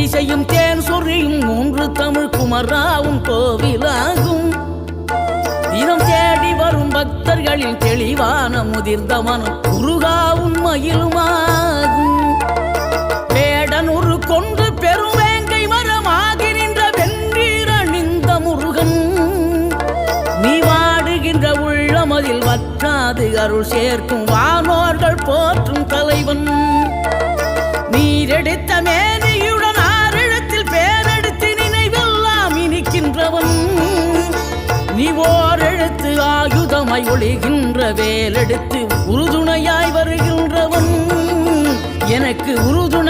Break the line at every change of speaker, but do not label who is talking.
திசையும் தேன் சொறியும் மூன்று தமிழ் குமராவும் கோவிலாகும். தினம் தேடி வரும் பக்தர்களின் தெளிவான முதிர்ந்த மனம் முருகாவும் மயிலுமாகும். வேடனுரு கொண்டு பெருவேங்கை மரமாகி நின்ற வென்றீர் அணிந்த முருகன், நீ வாடுகின்ற உள்ளமதில் வற்றாது அருள் சேர்க்கும் வானோர்கள் போற்றும் தலைவன். நீரெடுத்த மேனியுடன் ஆறிடத்தில் பேரெடுத்து நினைவெல்லாம் இனிக்கின்றவன், நீ ஓரெழுத்து ஆயுதமாய் ஒளிகின்ற வேலெடுத்து உறுதுணையாய் வருகின்றவன், எனக்கு உறுதுணை